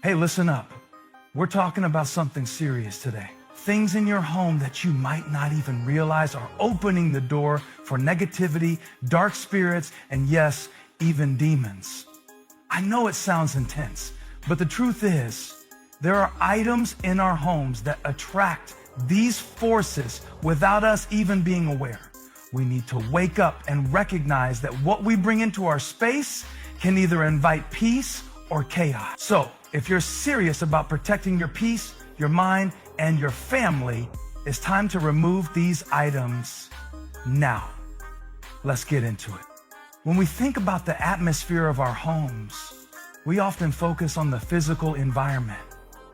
Hey, listen up. We're talking about something serious today. Things in your home that you might not even realize are opening the door for negativity, dark spirits, and yes, even demons. I know it sounds intense, but the truth is, there are items in our homes that attract these forces without us even being aware. We need to wake up and recognize that what we bring into our space can either invite peace or chaos. So, if you're serious about protecting your peace, your mind, and your family, it's time to remove these items now. Let's get into it. When we think about the atmosphere of our homes, we often focus on the physical environment,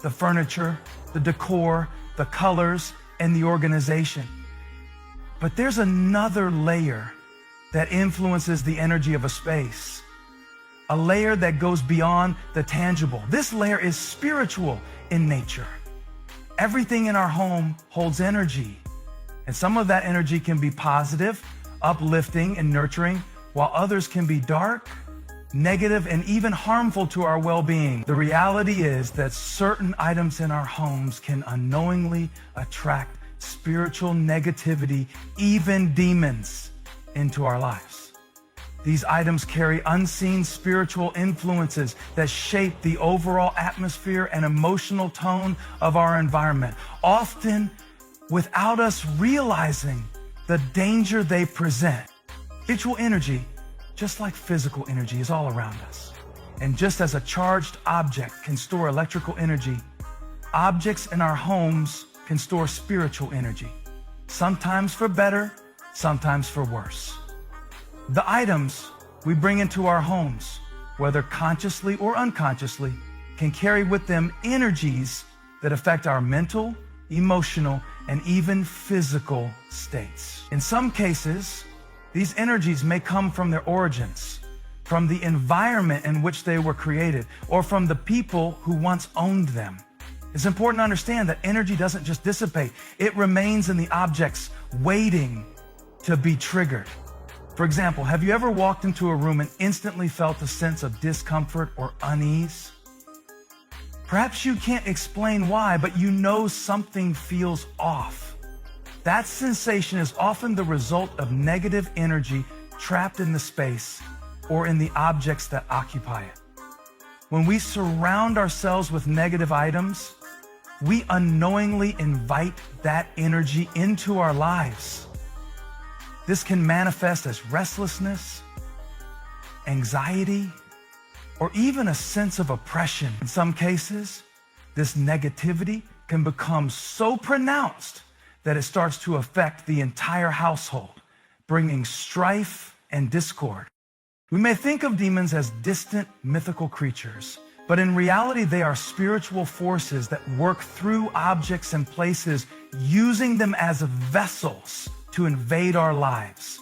the furniture, the decor, the colors, and the organization. But there's another layer that influences the energy of a space, a layer that goes beyond the tangible. This layer is spiritual in nature. Everything in our home holds energy, and some of that energy can be positive, uplifting, and nurturing, while others can be dark, negative, and even harmful to our well-being. The reality is that certain items in our homes can unknowingly attract spiritual negativity, even demons, into our lives. These items carry unseen spiritual influences that shape the overall atmosphere and emotional tone of our environment, often without us realizing the danger they present. Spiritual energy, just like physical energy, is all around us. And just as a charged object can store electrical energy, objects in our homes can store spiritual energy, sometimes for better, sometimes for worse. The items we bring into our homes, whether consciously or unconsciously, can carry with them energies that affect our mental, emotional, and even physical states. In some cases, these energies may come from their origins, from the environment in which they were created, or from the people who once owned them. It's important to understand that energy doesn't just dissipate. It remains in the objects, waiting to be triggered. For example, have you ever walked into a room and instantly felt a sense of discomfort or unease? Perhaps you can't explain why, but you know something feels off. That sensation is often the result of negative energy trapped in the space or in the objects that occupy it. When we surround ourselves with negative items, we unknowingly invite that energy into our lives. This can manifest as restlessness, anxiety, or even a sense of oppression. In some cases, this negativity can become so pronounced that it starts to affect the entire household, bringing strife and discord. We may think of demons as distant mythical creatures, but in reality, they are spiritual forces that work through objects and places, using them as vessels to invade our lives.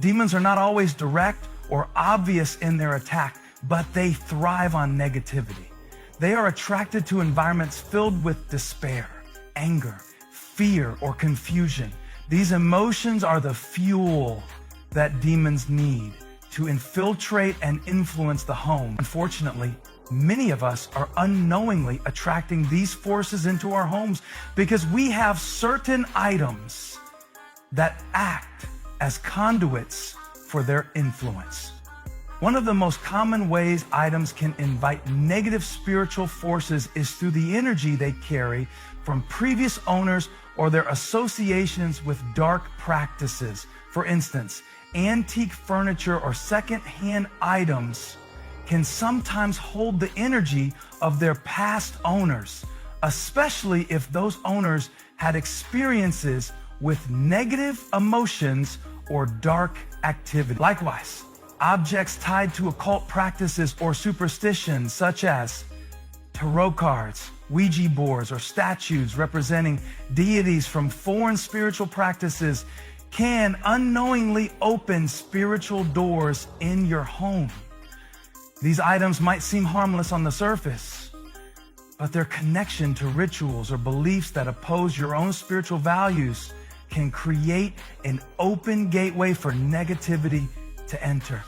Demons are not always direct or obvious in their attack, but they thrive on negativity. They are attracted to environments filled with despair, anger, fear, or confusion. These emotions are the fuel that demons need to infiltrate and influence the home. Unfortunately, many of us are unknowingly attracting these forces into our homes because we have certain items that act as conduits for their influence. One of the most common ways items can invite negative spiritual forces is through the energy they carry from previous owners or their associations with dark practices. For instance, antique furniture or second-hand items can sometimes hold the energy of their past owners, especially if those owners had experiences with negative emotions or dark activity. Likewise, objects tied to occult practices or superstitions, such as tarot cards, Ouija boards, or statues representing deities from foreign spiritual practices, can unknowingly open spiritual doors in your home. These items might seem harmless on the surface, but their connection to rituals or beliefs that oppose your own spiritual values can create an open gateway for negativity to enter.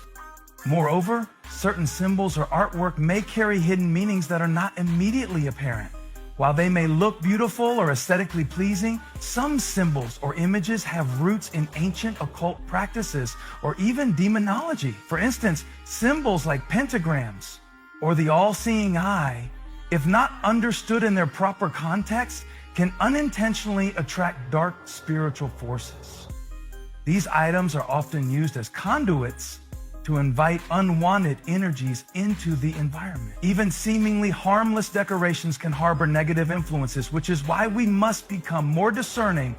Moreover, Certain symbols or artwork may carry hidden meanings that are not immediately apparent. While they may look beautiful or aesthetically pleasing, some symbols or images have roots in ancient occult practices or even demonology. For instance, symbols like pentagrams or the all-seeing eye, if not understood in their proper context, can unintentionally attract dark spiritual forces. These items are often used as conduits to invite unwanted energies into the environment. Even seemingly harmless decorations can harbor negative influences, which is why we must become more discerning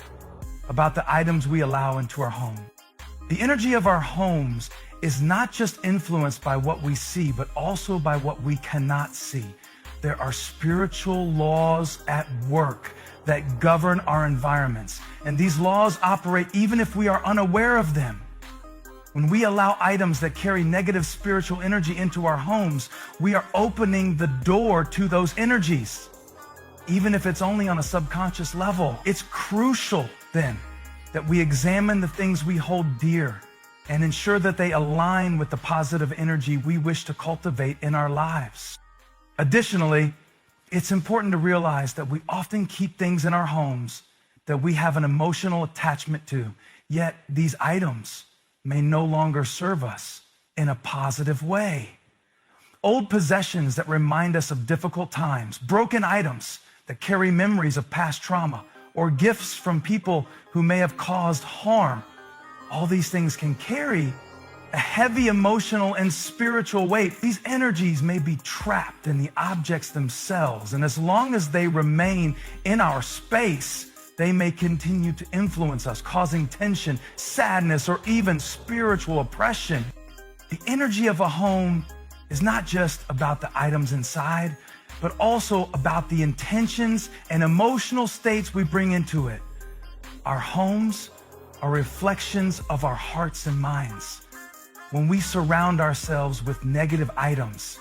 about the items we allow into our home. The energy of our homes is not just influenced by what we see, but also by what we cannot see. There are spiritual laws at work that govern our environments, and these laws operate even if we are unaware of them. When we allow items that carry negative spiritual energy into our homes, we are opening the door to those energies, even if it's only on a subconscious level. It's crucial then that we examine the things we hold dear and ensure that they align with the positive energy we wish to cultivate in our lives. Additionally, it's important to realize that we often keep things in our homes that we have an emotional attachment to, yet these items may no longer serve us in a positive way. Old possessions that remind us of difficult times, broken items that carry memories of past trauma, or gifts from people who may have caused harm. All these things can carry a heavy emotional and spiritual weight. These energies may be trapped in the objects themselves, and as long as they remain in our space, they may continue to influence us, causing tension, sadness, or even spiritual oppression. The energy of a home is not just about the items inside, but also about the intentions and emotional states we bring into it. Our homes are reflections of our hearts and minds. When we surround ourselves with negative items,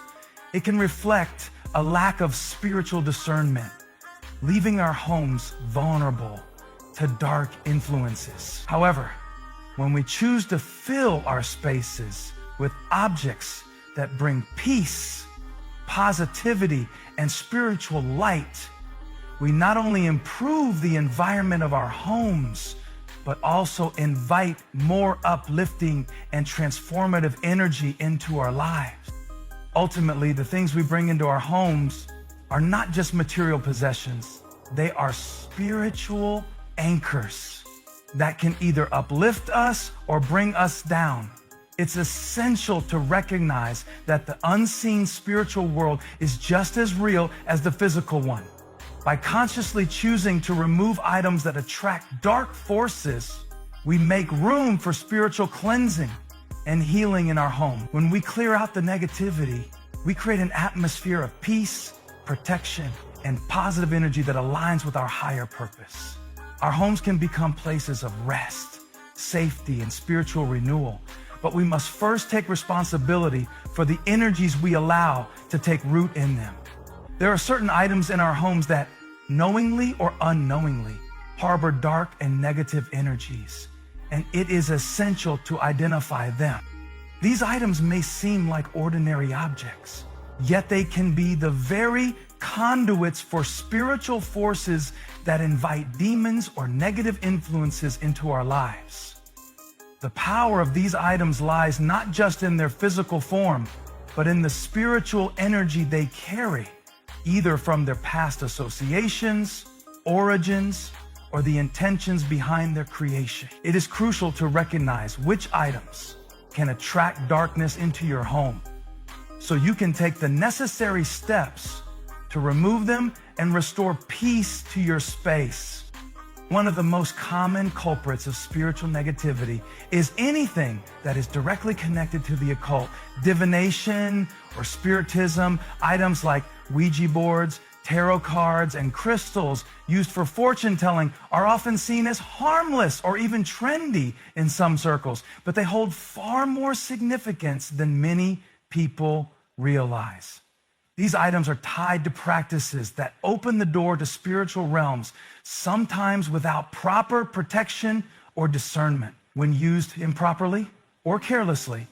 it can reflect a lack of spiritual discernment, leaving our homes vulnerable to dark influences. However, when we choose to fill our spaces with objects that bring peace, positivity, and spiritual light, we not only improve the environment of our homes, but also invite more uplifting and transformative energy into our lives. Ultimately, the things we bring into our homes are not just material possessions. They are spiritual anchors that can either uplift us or bring us down. It's essential to recognize that the unseen spiritual world is just as real as the physical one. By consciously choosing to remove items that attract dark forces, we make room for spiritual cleansing and healing in our home. When we clear out the negativity, we create an atmosphere of peace, protection, and positive energy that aligns with our higher purpose. Our homes can become places of rest, safety, and spiritual renewal, but we must first take responsibility for the energies we allow to take root in them. There are certain items in our homes that, knowingly or unknowingly, harbor dark and negative energies, and it is essential to identify them. These items may seem like ordinary objects, yet they can be the very conduits for spiritual forces that invite demons or negative influences into our lives. The power of these items lies not just in their physical form, but in the spiritual energy they carry, either from their past associations, origins, or the intentions behind their creation. It is crucial to recognize which items can attract darkness into your home, so you can take the necessary steps to remove them and restore peace to your space. One of the most common culprits of spiritual negativity is anything that is directly connected to the occult. Divination or spiritism, items like Ouija boards, tarot cards, and crystals used for fortune telling are often seen as harmless or even trendy in some circles, but they hold far more significance than many people realize. These items are tied to practices that open the door to spiritual realms, sometimes without proper protection or discernment. When used improperly or carelessly,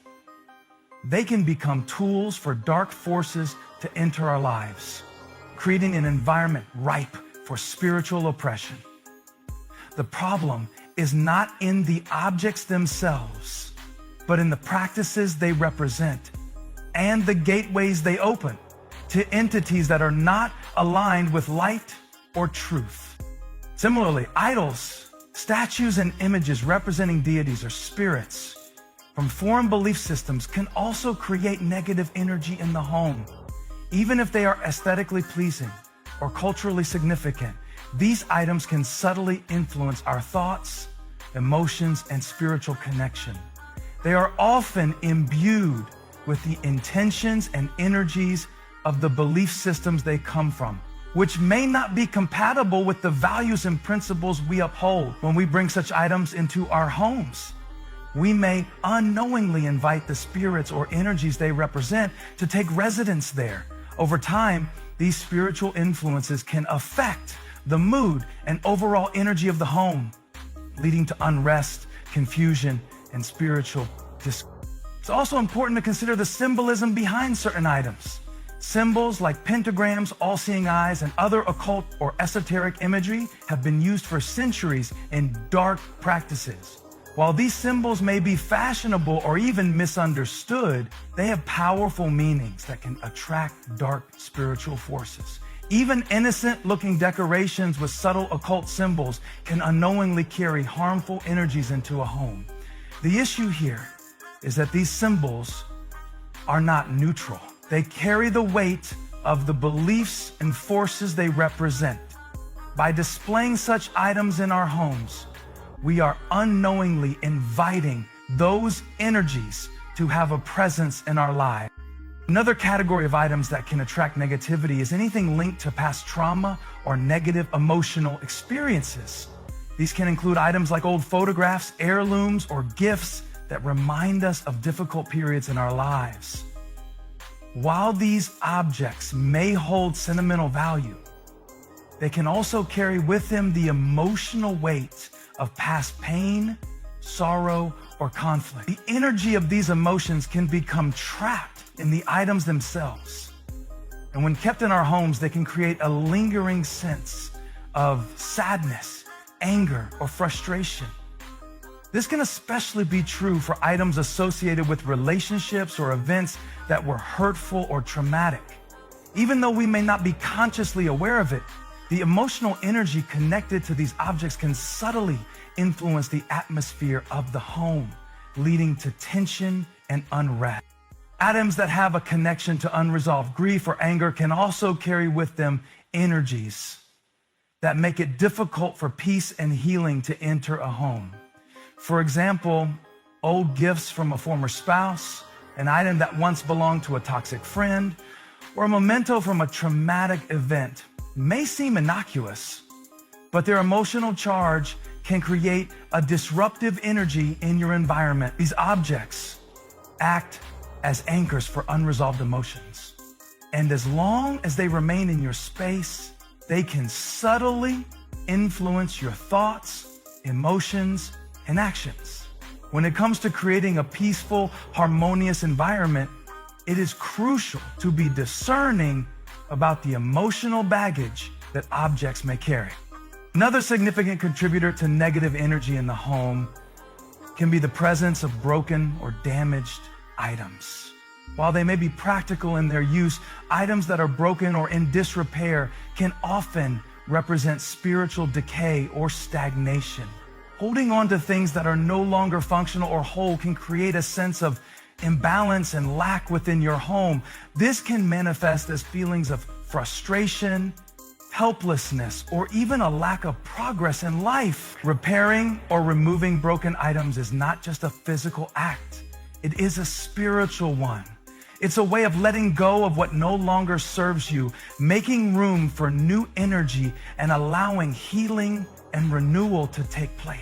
they can become tools for dark forces to enter our lives, creating an environment ripe for spiritual oppression. The problem is not in the objects themselves, but in the practices they represent and the gateways they open to entities that are not aligned with light or truth. Similarly, idols, statues, and images representing deities or spirits from foreign belief systems can also create negative energy in the home. Even if they are aesthetically pleasing or culturally significant, these items can subtly influence our thoughts, emotions, and spiritual connection. They are often imbued with the intentions and energies of the belief systems they come from, which may not be compatible with the values and principles we uphold. When we bring such items into our homes, we may unknowingly invite the spirits or energies they represent to take residence there. Over time, these spiritual influences can affect the mood and overall energy of the home, leading to unrest, confusion, and spiritual discord. It's also important to consider the symbolism behind certain items. Symbols like pentagrams, all-seeing eyes, and other occult or esoteric imagery have been used for centuries in dark practices. While these symbols may be fashionable or even misunderstood, they have powerful meanings that can attract dark spiritual forces. Even innocent-looking decorations with subtle occult symbols can unknowingly carry harmful energies into a home. The issue here is that these symbols are not neutral. They carry the weight of the beliefs and forces they represent. By displaying such items in our homes, we are unknowingly inviting those energies to have a presence in our lives. Another category of items that can attract negativity is anything linked to past trauma or negative emotional experiences. These can include items like old photographs, heirlooms, or gifts that remind us of difficult periods in our lives. While these objects may hold sentimental value, they can also carry with them the emotional weight of past pain, sorrow, or conflict. The energy of these emotions can become trapped in the items themselves. And when kept in our homes, they can create a lingering sense of sadness, anger, or frustration. This can especially be true for items associated with relationships or events that were hurtful or traumatic. Even though we may not be consciously aware of it, the emotional energy connected to these objects can subtly influence the atmosphere of the home, leading to tension and unrest. Items that have a connection to unresolved grief or anger can also carry with them energies that make it difficult for peace and healing to enter a home. For example, old gifts from a former spouse, an item that once belonged to a toxic friend, or a memento from a traumatic event may seem innocuous, but their emotional charge can create a disruptive energy in your environment. These objects act as anchors for unresolved emotions. And as long as they remain in your space, they can subtly influence your thoughts, emotions, and actions. When it comes to creating a peaceful, harmonious environment, it is crucial to be discerning about the emotional baggage that objects may carry. Another significant contributor to negative energy in the home can be the presence of broken or damaged items. While they may be practical in their use, items that are broken or in disrepair can often represent spiritual decay or stagnation. Holding on to things that are no longer functional or whole can create a sense of imbalance and lack within your home. This can manifest as feelings of frustration, helplessness, or even a lack of progress in life. Repairing or removing broken items is not just a physical act. It is a spiritual one. It's a way of letting go of what no longer serves you, making room for new energy and allowing healing and renewal to take place.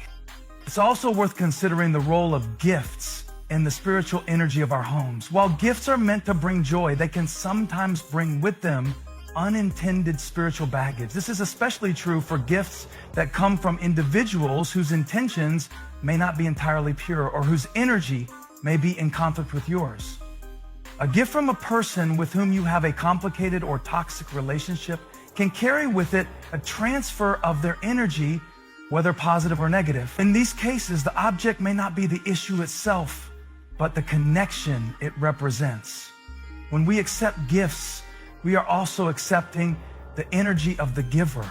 It's also worth considering the role of gifts in the spiritual energy of our homes. While gifts are meant to bring joy, they can sometimes bring with them unintended spiritual baggage. This is especially true for gifts that come from individuals whose intentions may not be entirely pure or whose energy may be in conflict with yours. A gift from a person with whom you have a complicated or toxic relationship can carry with it a transfer of their energy, whether positive or negative. In these cases, the object may not be the issue itself, but the connection it represents. When we accept gifts, we are also accepting the energy of the giver.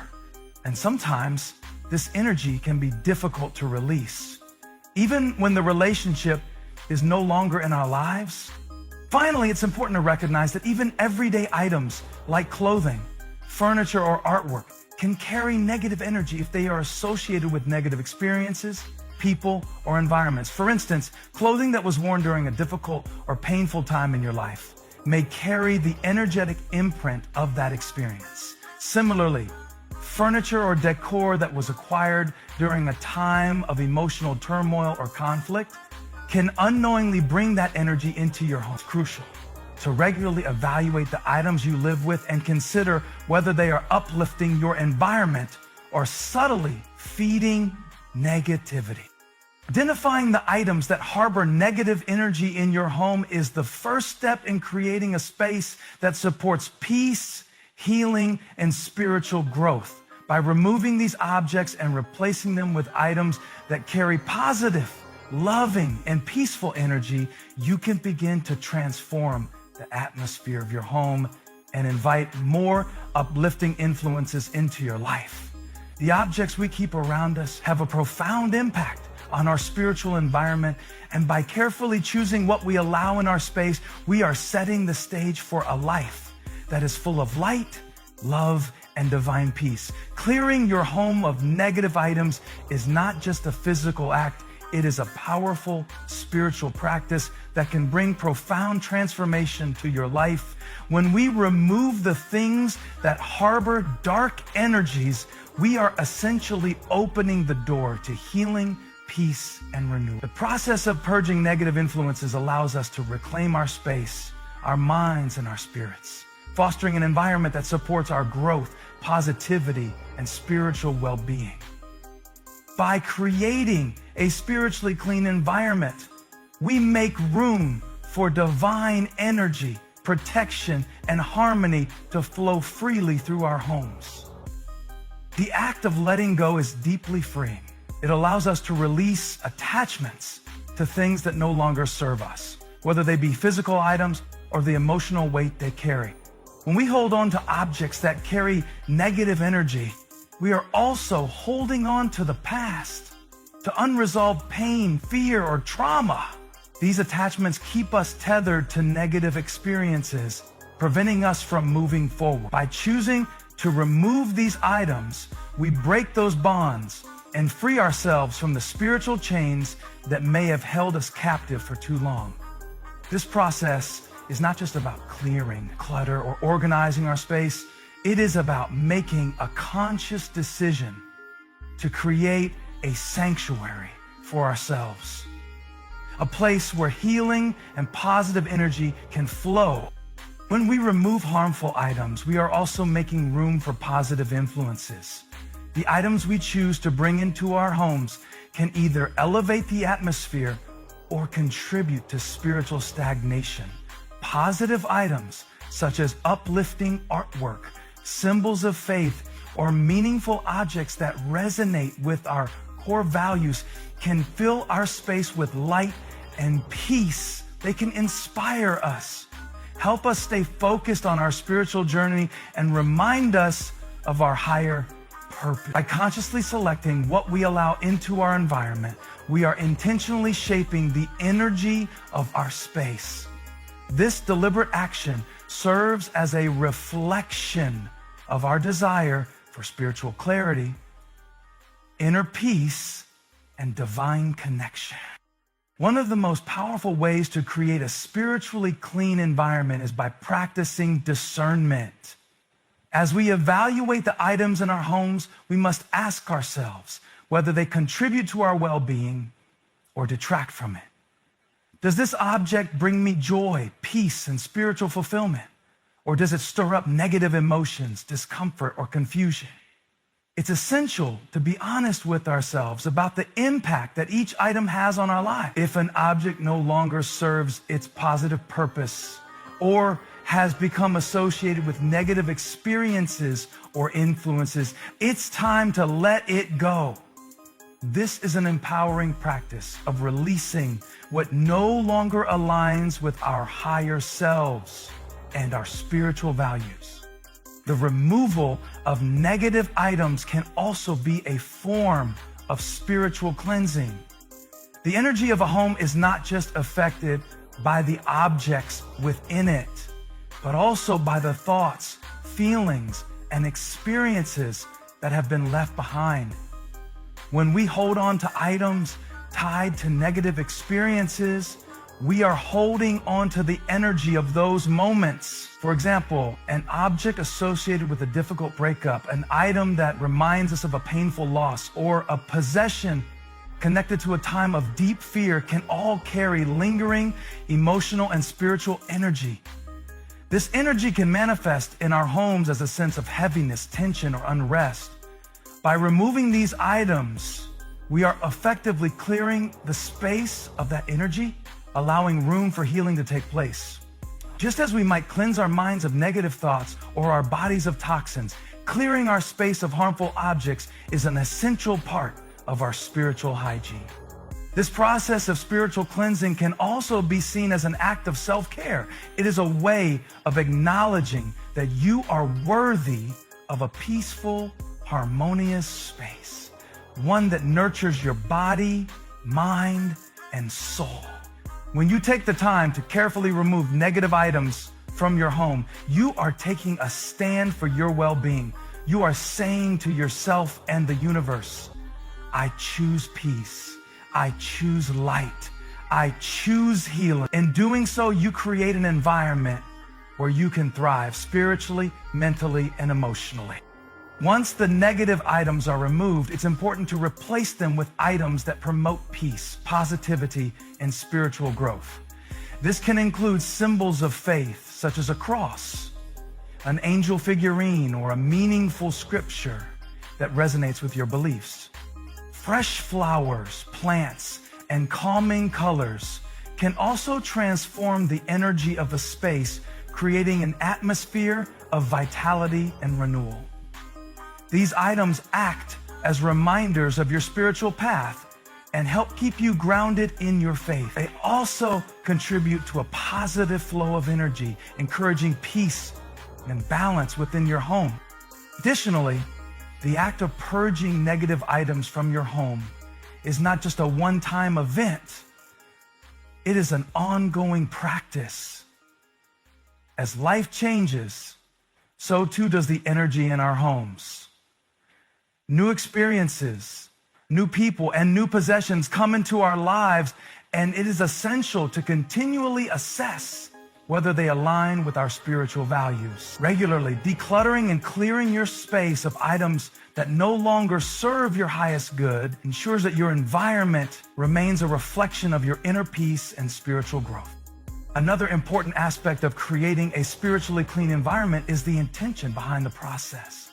And sometimes this energy can be difficult to release, even when the relationship is no longer in our lives. Finally, it's important to recognize that even everyday items like clothing, furniture, or artwork can carry negative energy if they are associated with negative experiences, people, or environments. For instance, clothing that was worn during a difficult or painful time in your life may carry the energetic imprint of that experience. Similarly, furniture or decor that was acquired during a time of emotional turmoil or conflict can unknowingly bring that energy into your home. It's crucial to regularly evaluate the items you live with and consider whether they are uplifting your environment or subtly feeding negativity. Identifying the items that harbor negative energy in your home is the first step in creating a space that supports peace, healing, and spiritual growth. By removing these objects and replacing them with items that carry positive, loving, and peaceful energy, you can begin to transform the atmosphere of your home and invite more uplifting influences into your life. The objects we keep around us have a profound impact on our spiritual environment, and by carefully choosing what we allow in our space, we are setting the stage for a life that is full of light, love, and divine peace. Clearing your home of negative items is not just a physical act, it is a powerful spiritual practice that can bring profound transformation to your life. When we remove the things that harbor dark energies, we are essentially opening the door to healing, peace, and renewal. The process of purging negative influences allows us to reclaim our space, our minds, and our spirits, fostering an environment that supports our growth, positivity, and spiritual well-being. By creating a spiritually clean environment, we make room for divine energy, protection, and harmony to flow freely through our homes. The act of letting go is deeply freeing. It allows us to release attachments to things that no longer serve us, whether they be physical items or the emotional weight they carry. When we hold on to objects that carry negative energy, we are also holding on to the past, to unresolved pain, fear, or trauma. These attachments keep us tethered to negative experiences, preventing us from moving forward. By choosing to remove these items, we break those bonds and free ourselves from the spiritual chains that may have held us captive for too long. This process is not just about clearing clutter or organizing our space. It is about making a conscious decision to create a sanctuary for ourselves, a place where healing and positive energy can flow. When we remove harmful items, we are also making room for positive influences. The items we choose to bring into our homes can either elevate the atmosphere or contribute to spiritual stagnation. Positive items such as uplifting artwork, symbols of faith, or meaningful objects that resonate with our core values can fill our space with light and peace. They can inspire us, help us stay focused on our spiritual journey, and remind us of our higher purpose. By consciously selecting what we allow into our environment, we are intentionally shaping the energy of our space. This deliberate action serves as a reflection of our desire for spiritual clarity, inner peace, and divine connection. One of the most powerful ways to create a spiritually clean environment is by practicing discernment. As we evaluate the items in our homes, we must ask ourselves whether they contribute to our well-being or detract from it. Does this object bring me joy, peace, and spiritual fulfillment? Or does it stir up negative emotions, discomfort, or confusion? It's essential to be honest with ourselves about the impact that each item has on our life. If an object no longer serves its positive purpose, or has become associated with negative experiences or influences. It's time to let it go. This is an empowering practice of releasing what no longer aligns with our higher selves and our spiritual values. The removal of negative items can also be a form of spiritual cleansing. The energy of a home is not just affected by the objects within it, but also by the thoughts, feelings, and experiences that have been left behind. When we hold on to items tied to negative experiences, we are holding on to the energy of those moments. For example, an object associated with a difficult breakup, an item that reminds us of a painful loss, or a possession connected to a time of deep fear can all carry lingering emotional and spiritual energy. This energy can manifest in our homes as a sense of heaviness, tension, or unrest. By removing these items, we are effectively clearing the space of that energy, allowing room for healing to take place. Just as we might cleanse our minds of negative thoughts or our bodies of toxins, clearing our space of harmful objects is an essential part of our spiritual hygiene. This process of spiritual cleansing can also be seen as an act of self-care. It is a way of acknowledging that you are worthy of a peaceful, harmonious space, one that nurtures your body, mind, and soul. When you take the time to carefully remove negative items from your home, you are taking a stand for your well-being. You are saying to yourself and the universe, I choose peace. I choose light. I choose healing. In doing so, you create an environment where you can thrive spiritually, mentally, and emotionally. Once the negative items are removed, it's important to replace them with items that promote peace, positivity, and spiritual growth. This can include symbols of faith, such as a cross, an angel figurine, or a meaningful scripture that resonates with your beliefs. Fresh flowers, plants, and calming colors can also transform the energy of a space, creating an atmosphere of vitality and renewal. These items act as reminders of your spiritual path and help keep you grounded in your faith. They also contribute to a positive flow of energy, encouraging peace and balance within your home. Additionally, the act of purging negative items from your home is not just a one-time event. It is an ongoing practice. As life changes, so too does the energy in our homes. New experiences, new people, and new possessions come into our lives, and it is essential to continually assess whether they align with our spiritual values. Regularly decluttering and clearing your space of items that no longer serve your highest good ensures that your environment remains a reflection of your inner peace and spiritual growth. Another important aspect of creating a spiritually clean environment is the intention behind the process.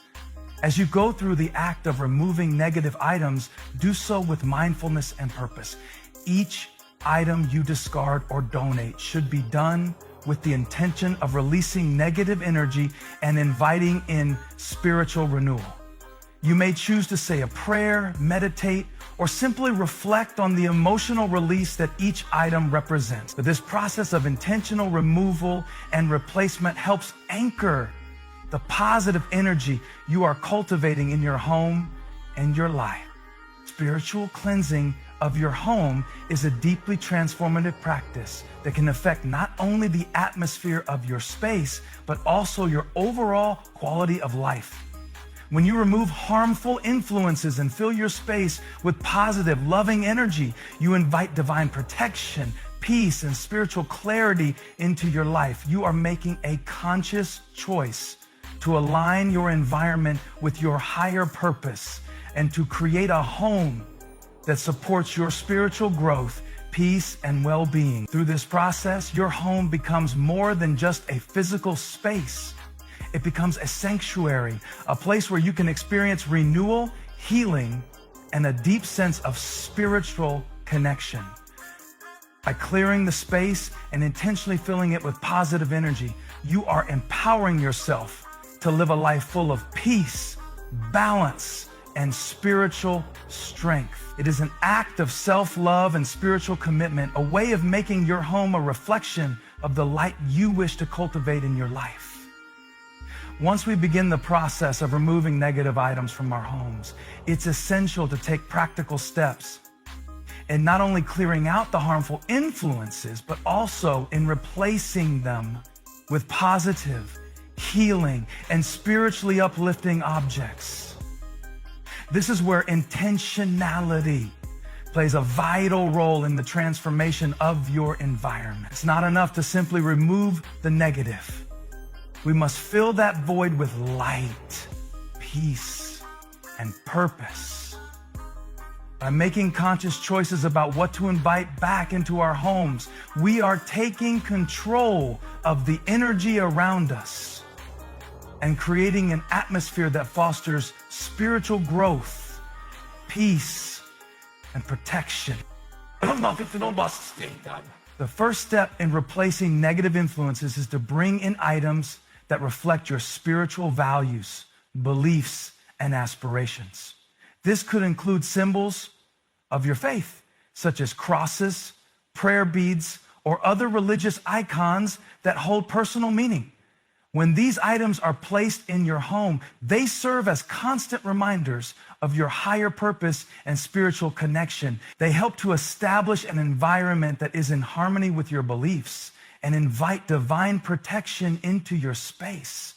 As you go through the act of removing negative items, do so with mindfulness and purpose. Each item you discard or donate should be done with the intention of releasing negative energy and inviting in spiritual renewal. You may choose to say a prayer, meditate, or simply reflect on the emotional release that each item represents. But this process of intentional removal and replacement helps anchor the positive energy you are cultivating in your home and your life. Spiritual cleansing of your home is a deeply transformative practice that can affect not only the atmosphere of your space, but also your overall quality of life. When you remove harmful influences and fill your space with positive, loving energy, you invite divine protection, peace, and spiritual clarity into your life. You are making a conscious choice to align your environment with your higher purpose and to create a home that supports your spiritual growth, peace, and well-being. Through this process, your home becomes more than just a physical space. It becomes a sanctuary, a place where you can experience renewal, healing, and a deep sense of spiritual connection. By clearing the space and intentionally filling it with positive energy, you are empowering yourself to live a life full of peace, balance, and spiritual strength. It is an act of self-love and spiritual commitment, a way of making your home a reflection of the light you wish to cultivate in your life. Once we begin the process of removing negative items from our homes, it's essential to take practical steps in not only clearing out the harmful influences, but also in replacing them with positive, healing, and spiritually uplifting objects. This is where intentionality plays a vital role in the transformation of your environment. It's not enough to simply remove the negative. We must fill that void with light, peace, and purpose. By making conscious choices about what to invite back into our homes, we are taking control of the energy around us and creating an atmosphere that fosters spiritual growth, peace, and protection. The first step in replacing negative influences is to bring in items that reflect your spiritual values, beliefs, and aspirations. This could include symbols of your faith, such as crosses, prayer beads, or other religious icons that hold personal meaning. When these items are placed in your home, they serve as constant reminders of your higher purpose and spiritual connection. They help to establish an environment that is in harmony with your beliefs and invite divine protection into your space.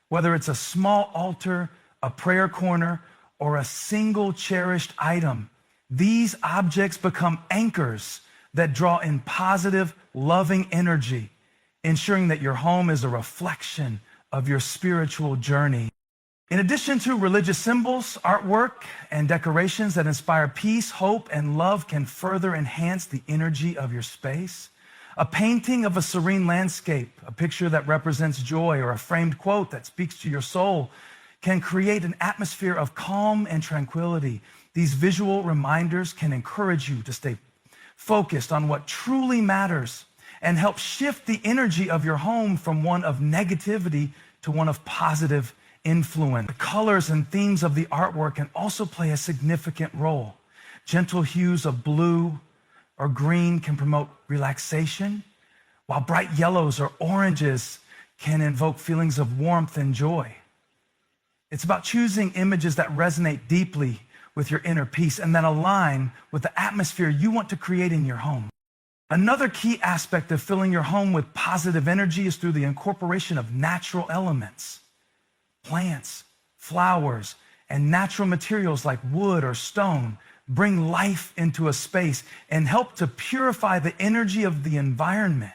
Whether it's a small altar, a prayer corner, or a single cherished item, these objects become anchors that draw in positive, loving energy, ensuring that your home is a reflection of your spiritual journey. In addition to religious symbols, artwork, and decorations that inspire peace, hope, and love can further enhance the energy of your space. A painting of a serene landscape, a picture that represents joy, or a framed quote that speaks to your soul can create an atmosphere of calm and tranquility. These visual reminders can encourage you to stay focused on what truly matters and help shift the energy of your home from one of negativity to one of positive influence. The colors and themes of the artwork can also play a significant role. Gentle hues of blue or green can promote relaxation, while bright yellows or oranges can invoke feelings of warmth and joy. It's about choosing images that resonate deeply with your inner peace and that align with the atmosphere you want to create in your home. Another key aspect of filling your home with positive energy is through the incorporation of natural elements. Plants, flowers, and natural materials like wood or stone bring life into a space and help to purify the energy of the environment.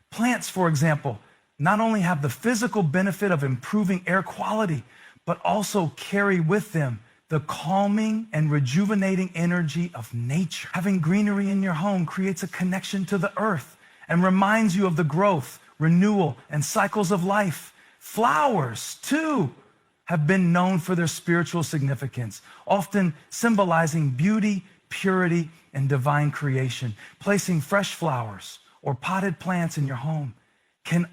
Plants, for example, not only have the physical benefit of improving air quality, but also carry with them the calming and rejuvenating energy of nature. Having greenery in your home creates a connection to the earth and reminds you of the growth, renewal, and cycles of life. Flowers, too, have been known for their spiritual significance, often symbolizing beauty, purity, and divine creation. Placing fresh flowers or potted plants in your home can